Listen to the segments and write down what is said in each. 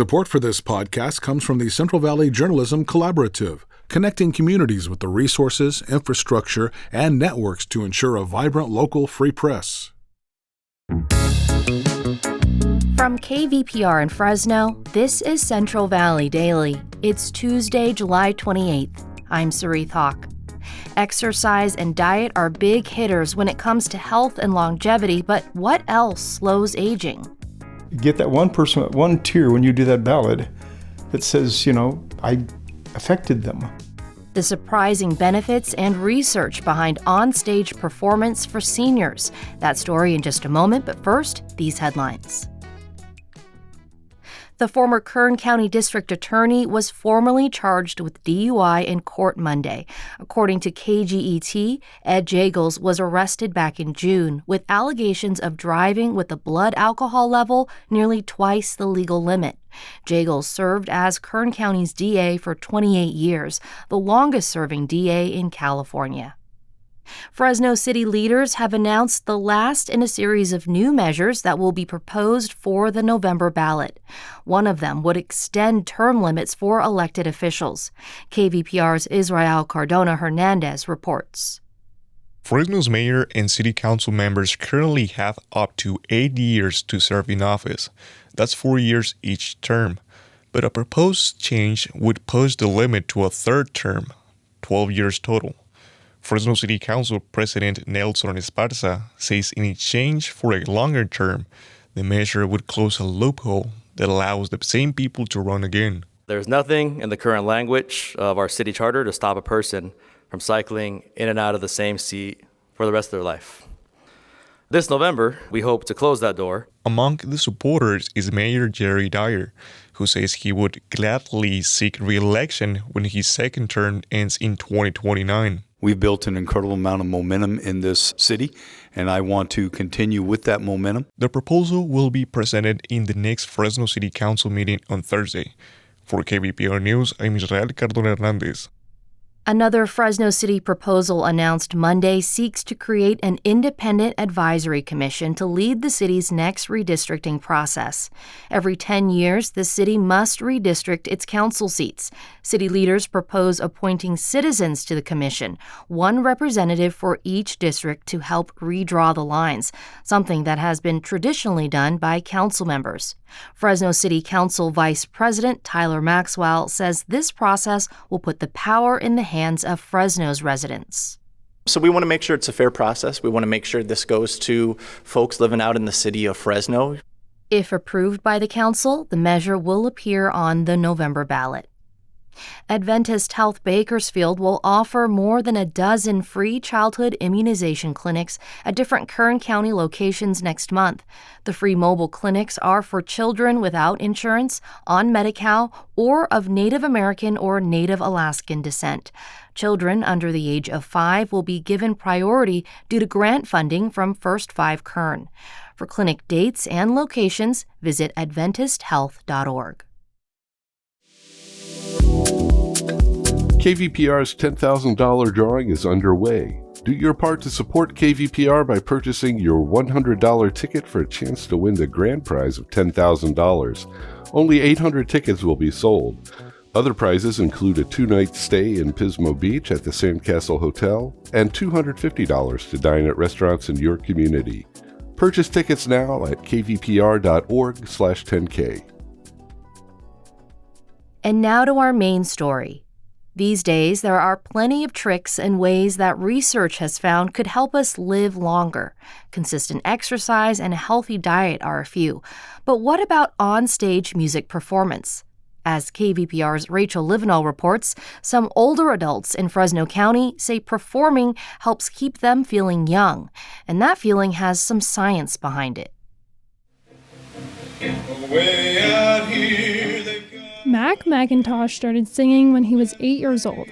Support for this podcast comes from the Central Valley Journalism Collaborative, connecting communities with the resources, infrastructure, and networks to ensure a vibrant local free press. From KVPR in Fresno, this is Central Valley Daily. It's Tuesday, July 28th. I'm Soreath Hok. Exercise and diet are big hitters when it comes to health and longevity, but what else slows aging? Get that one person at one tier when you do that ballot that says, I affected them. The surprising benefits and research behind on-stage performance for seniors. That story in just a moment, but first, these headlines. The former Kern County District Attorney was formally charged with DUI in court Monday. According to KGET, Ed Jagels was arrested back in June with allegations of driving with a blood alcohol level nearly twice the legal limit. Jagels served as Kern County's DA for 28 years, the longest-serving DA in California. Fresno city leaders have announced the last in a series of new measures that will be proposed for the November ballot. One of them would extend term limits for elected officials. KVPR's Israel Cardona Hernandez reports. Fresno's mayor and city council members currently have up to 8 years to serve in office. That's 4 years each term. But a proposed change would push the limit to a third term, 12 years total. Fresno City Council President Nelson Esparza says in exchange for a longer term, the measure would close a loophole that allows the same people to run again. There's nothing in the current language of our city charter to stop a person from cycling in and out of the same seat for the rest of their life. This November, we hope to close that door. Among the supporters is Mayor Jerry Dyer, who says he would gladly seek re-election when his second term ends in 2029. We've built an incredible amount of momentum in this city, and I want to continue with that momentum. The proposal will be presented in the next Fresno City Council meeting on Thursday. For KVPR News, I'm Israel Cardona Hernandez. Another Fresno City proposal announced Monday seeks to create an independent advisory commission to lead the city's next redistricting process. Every 10 years, the city must redistrict its council seats. City leaders propose appointing citizens to the commission, one representative for each district to help redraw the lines, something that has been traditionally done by council members. Fresno City Council Vice President Tyler Maxwell says this process will put the power in the hands of Fresno's residents. So we want to make sure it's a fair process. We want to make sure this goes to folks living out in the city of Fresno. If approved by the council, the measure will appear on the November ballot. Adventist Health Bakersfield will offer more than a dozen free childhood immunization clinics at different Kern County locations next month. The free mobile clinics are for children without insurance, on Medi-Cal, or of Native American or Native Alaskan descent. Children under the age of 5 will be given priority due to grant funding from First 5 Kern. For clinic dates and locations, visit adventisthealth.org. KVPR's $10,000 drawing is underway. Do your part to support KVPR by purchasing your $100 ticket for a chance to win the grand prize of $10,000. Only 800 tickets will be sold. Other prizes include a 2-night stay in Pismo Beach at the Sandcastle Hotel and $250 to dine at restaurants in your community. Purchase tickets now at kvpr.org/10K. And now to our main story. These days, there are plenty of tricks and ways that research has found could help us live longer. Consistent exercise and a healthy diet are a few. But what about on-stage music performance? As KVPR's Rachel Livinal reports, some older adults in Fresno County say performing helps keep them feeling young, and that feeling has some science behind it. Way out here they go. Mac McIntosh started singing when he was 8 years old.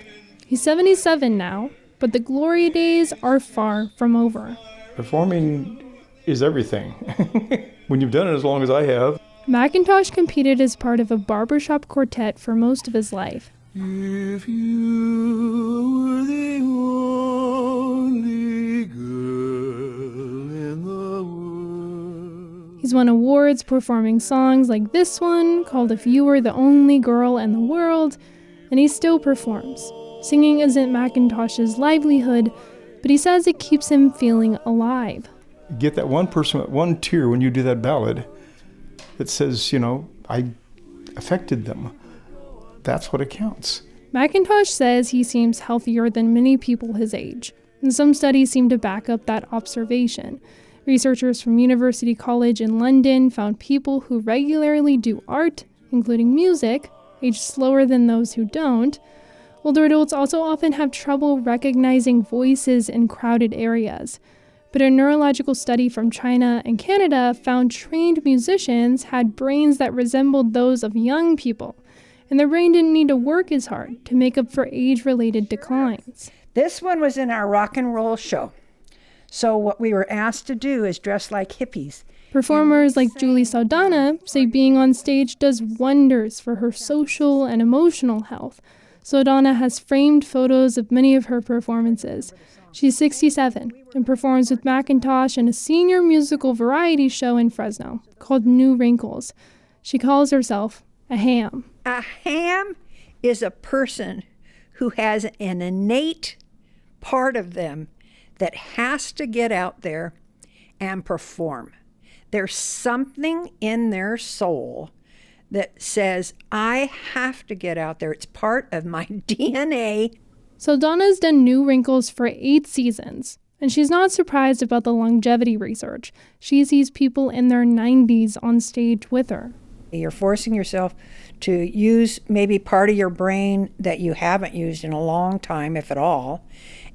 He's 77 now, but the glory days are far from over. Performing is everything. When you've done it as long as I have. McIntosh competed as part of a barbershop quartet for most of his life. If you were the only girl in the world. He's won awards performing songs like this one, called If You Were the Only Girl in the World, and he still performs. Singing isn't McIntosh's livelihood, but he says it keeps him feeling alive. Get that one tear when you do that ballad that says, I affected them. That's what it counts. McIntosh says he seems healthier than many people his age, and some studies seem to back up that observation. Researchers from University College in London found people who regularly do art, including music, age slower than those who don't. Older adults also often have trouble recognizing voices in crowded areas. But a neurological study from China and Canada found trained musicians had brains that resembled those of young people, and their brain didn't need to work as hard to make up for age-related declines. This one was in our rock and roll show. So what we were asked to do is dress like hippies. Performers like Julie Saldana say being on stage does wonders for her social and emotional health. Saldana has framed photos of many of her performances. She's 67 and performs with McIntosh in a senior musical variety show in Fresno called New Wrinkles. She calls herself a ham. A ham is a person who has an innate part of them that has to get out there and perform. There's something in their soul that says, I have to get out there. It's part of my DNA. Saldana's done New Wrinkles for 8 seasons, and she's not surprised about the longevity research. She sees people in their 90s on stage with her. You're forcing yourself to use maybe part of your brain that you haven't used in a long time, if at all.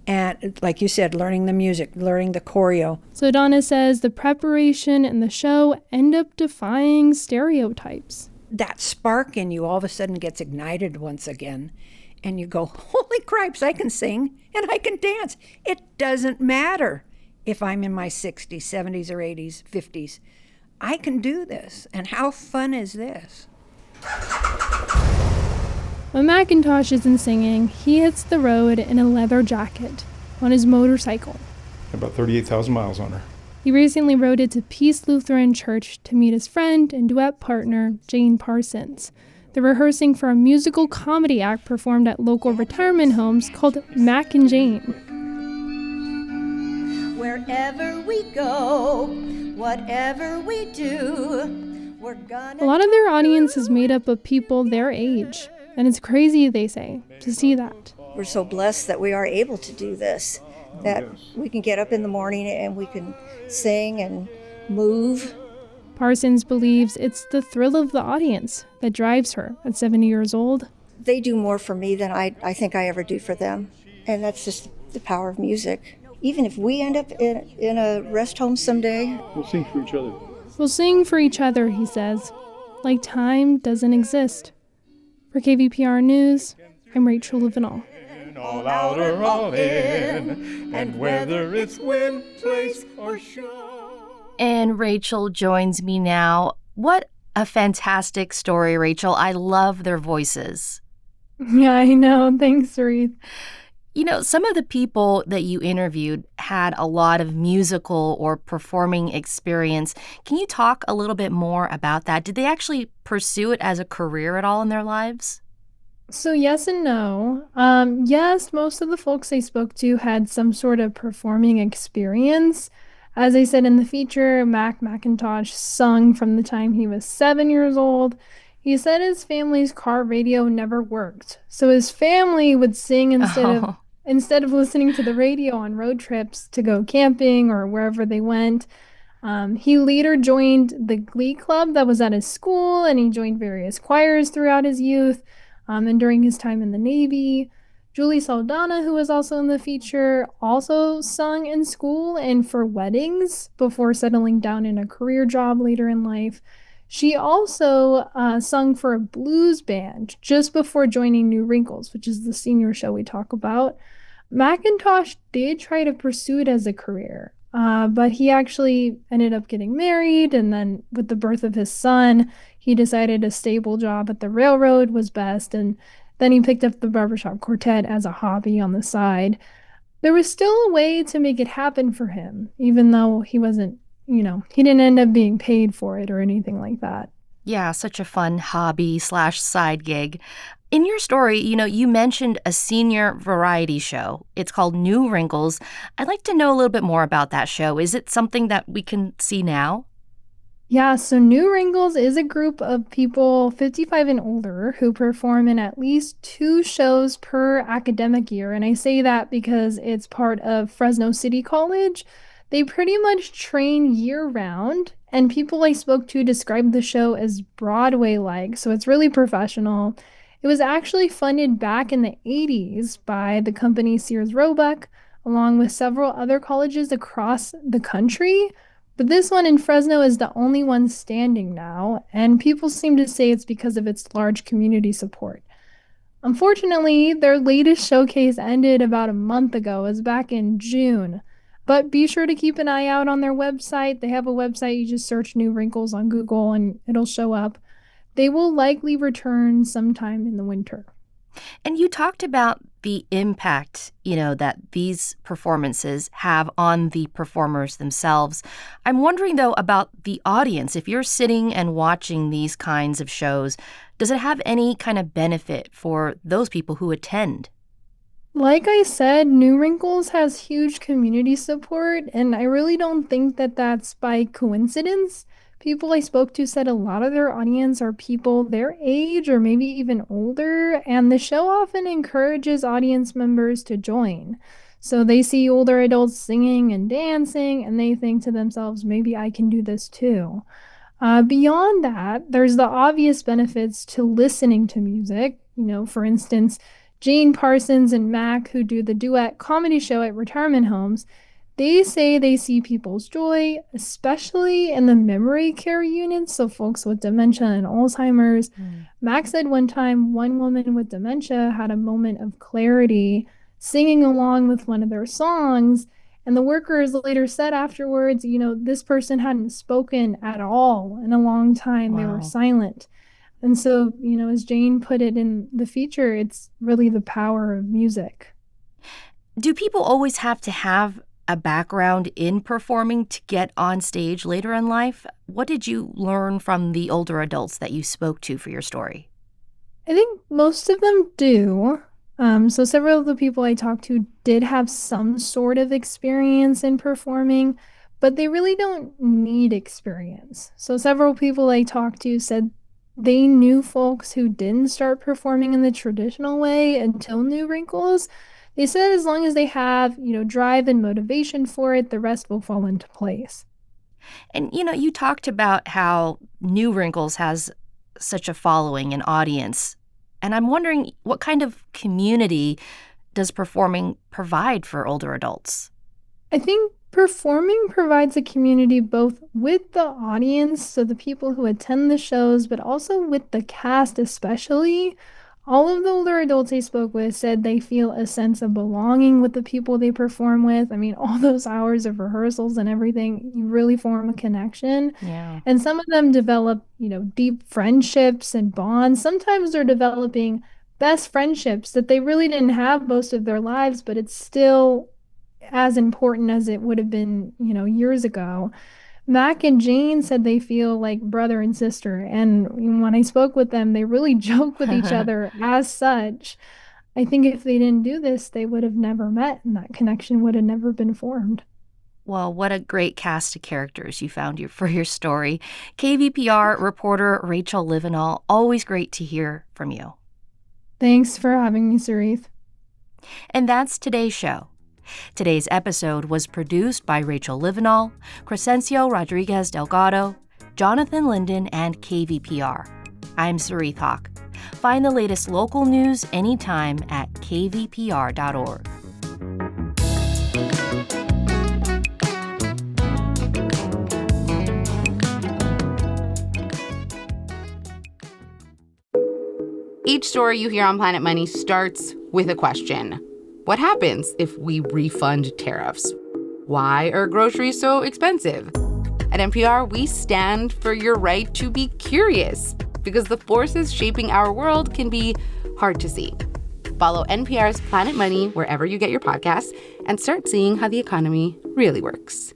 And like you said, learning the music, learning the choreo. Saldana says the preparation and the show end up defying stereotypes. That spark in you all of a sudden gets ignited once again. And you go, holy cripes, I can sing and I can dance. It doesn't matter if I'm in my 60s, 70s, or 80s, 50s. I can do this. And how fun is this? When McIntosh isn't singing, he hits the road in a leather jacket on his motorcycle. About 38,000 miles on her. He recently rode it to Peace Lutheran Church to meet his friend and duet partner, Jane Parsons. They're rehearsing for a musical comedy act performed at local retirement homes called Mac and Jane. Wherever we go, whatever we do, we're gonna... A lot of their audience is made up of people their age. And it's crazy, they say, to see that. We're so blessed that we are able to do this, that we can get up in the morning and we can sing and move. Parsons believes it's the thrill of the audience that drives her at 70 years old. They do more for me than I think I ever do for them. And that's just the power of music. Even if we end up in a rest home someday. We'll sing for each other. We'll sing for each other, he says, like time doesn't exist. For KVPR News, I'm Rachel Livinal. All out or all in, and whether it's wind, place, or shore. And Rachel joins me now. What a fantastic story, Rachel. I love their voices. Yeah, I know. Thanks, Soreath. You know, some of the people that you interviewed had a lot of musical or performing experience. Can you talk a little bit more about that? Did they actually pursue it as a career at all in their lives? So yes and no. Yes, most of the folks they spoke to had some sort of performing experience. As I said in the feature, Mac McIntosh sung from the time he was 7 years old. He said his family's car radio never worked, so his family would sing instead of listening to the radio on road trips to go camping or wherever they went. He later joined the Glee Club that was at his school, and he joined various choirs throughout his youth and during his time in the Navy. Julie Saldana, who was also in the feature, also sung in school and for weddings before settling down in a career job later in life. She also sung for a blues band just before joining New Wrinkles, which is the senior show we talk about. McIntosh did try to pursue it as a career, but he actually ended up getting married, and then with the birth of his son, he decided a stable job at the railroad was best, and then he picked up the barbershop quartet as a hobby on the side. There was still a way to make it happen for him, even though he wasn't he didn't end up being paid for it or anything like that. Yeah, such a fun hobby/side gig. In your story, you mentioned a senior variety show. It's called New Wrinkles. I'd like to know a little bit more about that show. Is it something that we can see now? Yeah, so New Wrinkles is a group of people 55 and older who perform in at least 2 shows per academic year. And I say that because it's part of Fresno City College. They pretty much train year round, and people I spoke to described the show as Broadway-like, so it's really professional. It was actually funded back in the 80s by the company Sears Roebuck, along with several other colleges across the country. But this one in Fresno is the only one standing now, and people seem to say it's because of its large community support. Unfortunately, their latest showcase ended about a month ago. It was back in June. But be sure to keep an eye out on their website. They have a website. You just search New Wrinkles on Google and it'll show up. They will likely return sometime in the winter. And you talked about the impact, that these performances have on the performers themselves. I'm wondering, though, about the audience. If you're sitting and watching these kinds of shows, does it have any kind of benefit for those people who attend? Like I said, New Wrinkles has huge community support, and I really don't think that that's by coincidence. People I spoke to said a lot of their audience are people their age or maybe even older, and the show often encourages audience members to join. So they see older adults singing and dancing, and they think to themselves, maybe I can do this too. Beyond that, there's the obvious benefits to listening to music. For instance, Jane Parsons and Mac, who do the duet comedy show at retirement homes, they say they see people's joy, especially in the memory care units, so folks with dementia and Alzheimer's. Mac said one time one woman with dementia had a moment of clarity singing along with one of their songs, and the workers later said afterwards, this person hadn't spoken at all in a long time. Wow. They were silent. And so, as Jane put it in the feature, it's really the power of music. Do people always have to have a background in performing to get on stage later in life? What did you learn from the older adults that you spoke to for your story? I think most of them do. So several of the people I talked to did have some sort of experience in performing, but they really don't need experience. So several people I talked to said they knew folks who didn't start performing in the traditional way until New Wrinkles. They said as long as they have, drive and motivation for it, the rest will fall into place. And, you talked about how New Wrinkles has such a following and audience. And I'm wondering, what kind of community does performing provide for older adults? I think performing provides a community both with the audience, so the people who attend the shows, but also with the cast especially. All of the older adults I spoke with said they feel a sense of belonging with the people they perform with. I mean, all those hours of rehearsals and everything, you really form a connection. Yeah. And some of them develop, deep friendships and bonds. Sometimes they're developing best friendships that they really didn't have most of their lives, but it's still as important as it would have been, years ago. Mac and Jane said they feel like brother and sister, and when I spoke with them, they really joke with each other as such. I think if they didn't do this, they would have never met, and that connection would have never been formed. Well, what a great cast of characters you found for your story. KVPR reporter Rachel Livinal, always great to hear from you. Thanks for having me, Soreath. And that's today's show. Today's episode was produced by Rachel Livinal, Crescencio Rodriguez Delgado, Jonathan Linden, and KVPR. I'm Soreath Hok. Find the latest local news anytime at kvpr.org. Each story you hear on Planet Money starts with a question. What happens if we refund tariffs? Why are groceries so expensive? At NPR, we stand for your right to be curious because the forces shaping our world can be hard to see. Follow NPR's Planet Money wherever you get your podcasts and start seeing how the economy really works.